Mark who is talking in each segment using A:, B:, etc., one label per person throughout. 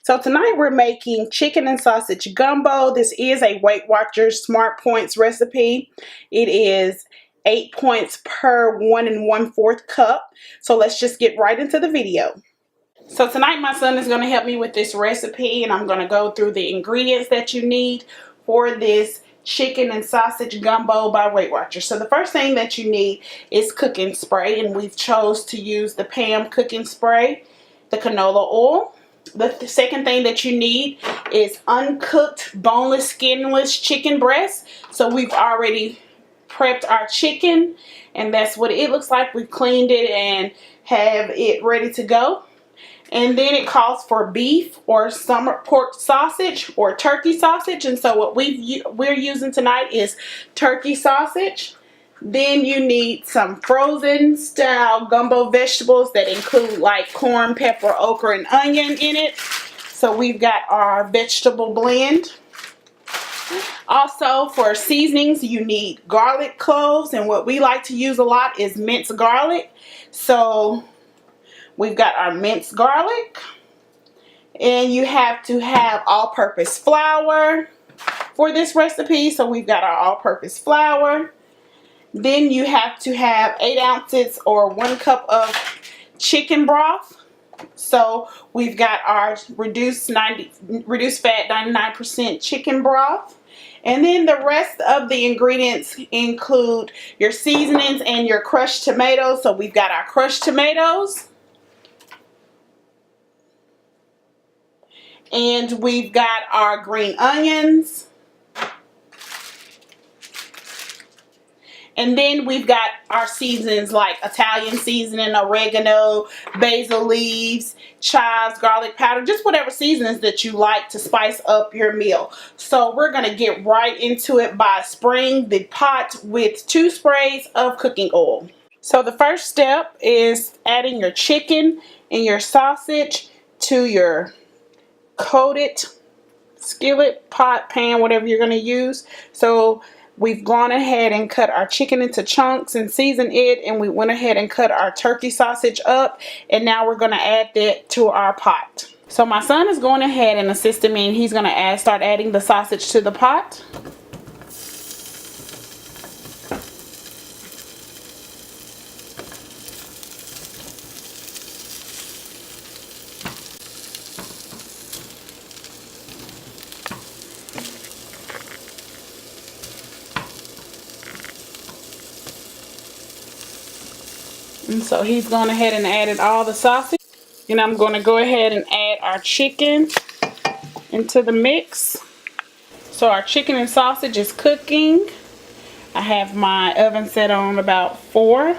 A: So tonight we're making chicken and sausage gumbo. This is a Weight Watchers Smartpoints recipe. It is 8 points per 1 1/4 cup. So let's just get right into the video. So tonight my son is going to help me with this recipe, and I'm going to go through the ingredients that you need for this chicken and sausage gumbo by Weight Watchers. So the first thing that you need is cooking spray, and we've chose to use the Pam cooking spray, the canola oil. The second thing that you need is uncooked, boneless, skinless chicken breast. So we've already prepped our chicken, and that's what it looks like. We've cleaned it and have it ready to go. And then it calls for beef or summer pork sausage or turkey sausage. And so what we're using tonight is turkey sausage. Then you need some frozen style gumbo vegetables that include like corn, pepper, okra, and onion in it. So we've got our vegetable blend. Also for seasonings you need garlic cloves, and what we like to use a lot is minced garlic. So we've got our minced garlic, and you have to have all-purpose flour for this recipe. So we've got our all-purpose flour. Then you have to have 8 ounces or 1 cup of chicken broth. So we've got our reduced fat 99% chicken broth. And then the rest of the ingredients include your seasonings and your crushed tomatoes. So we've got our crushed tomatoes. And we've got our green onions. And then we've got our seasonings like Italian seasoning, oregano, basil leaves, chives, garlic powder, just whatever seasonings that you like to spice up your meal. So we're going to get right into it by spraying the pot with 2 sprays of cooking oil. So the first step is adding your chicken and your sausage to your coated skillet, pot, pan, whatever you're going to use. So we've gone ahead and cut our chicken into chunks and seasoned it, and we went ahead and cut our turkey sausage up, and now we're going to add that to our pot. So my son is going ahead and assisting me, and he's going to start adding the sausage to the pot. And so he's gone ahead and added all the sausage. And I'm going to go ahead and add our chicken into the mix. So our chicken and sausage is cooking. I have my oven set on about 4.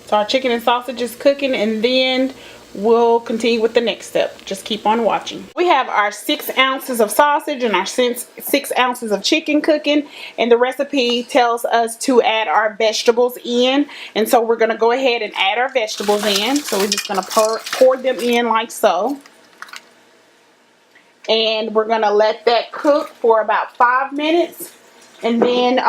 A: So our chicken and sausage is cooking, and then we'll continue with the next step. Just keep on watching. We have our 6 ounces of sausage and our 6 ounces of chicken cooking, and the recipe tells us to add our vegetables in, and so we're going to go ahead and add our vegetables in. So we're just going to pour them in like so, and we're going to let that cook for about 5 minutes. And then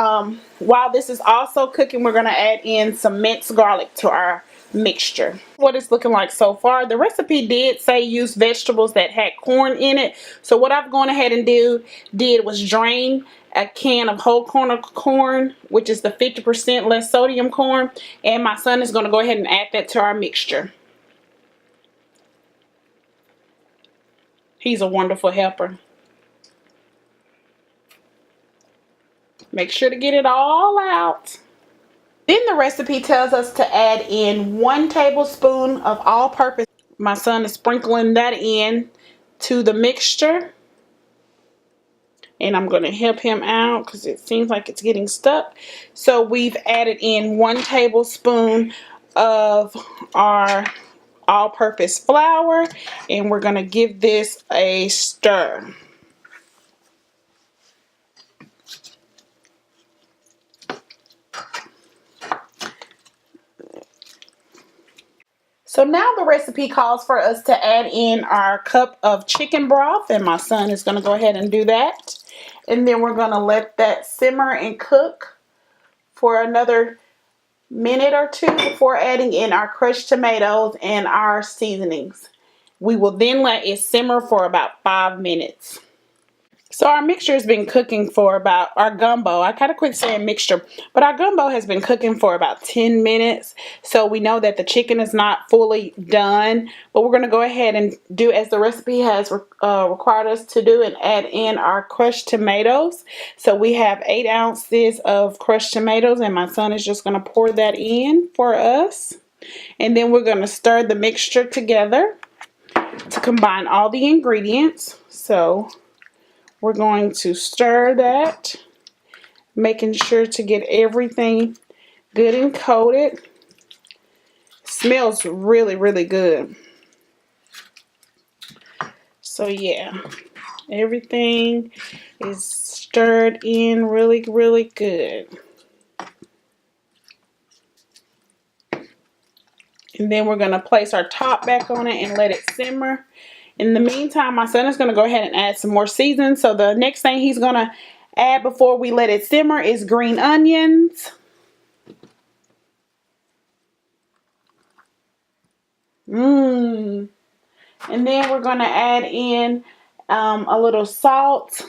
A: while this is also cooking, we're going to add in some minced garlic to our mixture. What it's looking like so far. The recipe did say use vegetables that had corn in it. So what I've gone ahead and did was drain a can of whole corn, which is the 50% less sodium corn. And my son is going to go ahead and add that to our mixture. He's a wonderful helper. Make sure to get it all out. Then the recipe tells us to add in 1 tablespoon of all-purpose. My son is sprinkling that in to the mixture. And I'm going to help him out because it seems like it's getting stuck. So we've added in 1 tablespoon of our all-purpose flour. And we're going to give this a stir. So now the recipe calls for us to add in our cup of chicken broth, and my son is going to go ahead and do that. And then we're going to let that simmer and cook for another minute or 2 before adding in our crushed tomatoes and our seasonings. We will then let it simmer for about 5 minutes. So our mixture has been cooking for about, our gumbo, I kind of quit saying mixture, but our gumbo has been cooking for about 10 minutes. So we know that the chicken is not fully done, but we're going to go ahead and do as the recipe has required us to do, and add in our crushed tomatoes. So we have 8 ounces of crushed tomatoes, and my son is just going to pour that in for us. And then we're going to stir the mixture together to combine all the ingredients. So we're going to stir that, making sure to get everything good and coated. Smells really, really good. So yeah, everything is stirred in really, really good. And then we're going to place our top back on it and let it simmer. In the meantime, my son is going to go ahead and add some more seasoning. So the next thing he's going to add before we let it simmer is green onions. And then we're going to add in a little salt,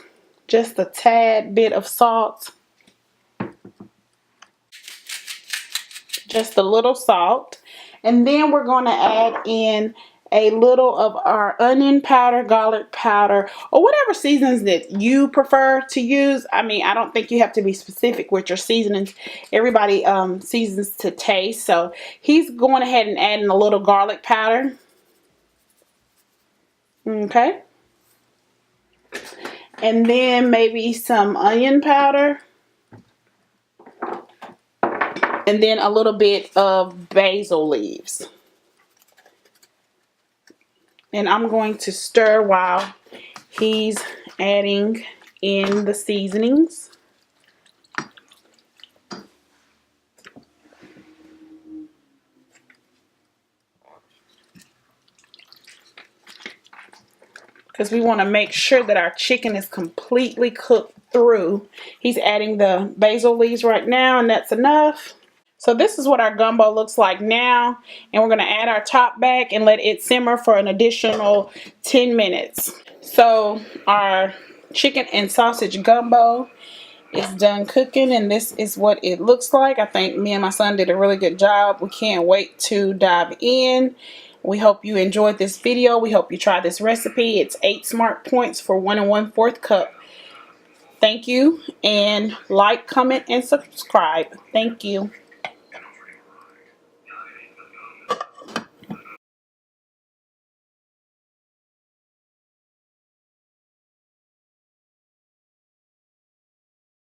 A: just a tad bit of salt. Just a little salt. And then we're going to add in a little of our onion powder, garlic powder, or whatever seasonings that you prefer to use. I mean, I don't think you have to be specific with your seasonings. Everybody seasons to taste. So he's going ahead and adding a little garlic powder. Okay. And then maybe some onion powder. And then a little bit of basil leaves. And I'm going to stir while he's adding in the seasonings. Because we want to make sure that our chicken is completely cooked through. He's adding the basil leaves right now, and that's enough. So this is what our gumbo looks like now, and we're going to add our top back and let it simmer for an additional 10 minutes. So our chicken and sausage gumbo is done cooking, and this is what it looks like. I think me and my son did a really good job. We can't wait to dive in. We hope you enjoyed this video. We hope you try this recipe. It's 8 Smartpoints for 1 1/4 cup. Thank you, and like, comment, and subscribe. Thank you.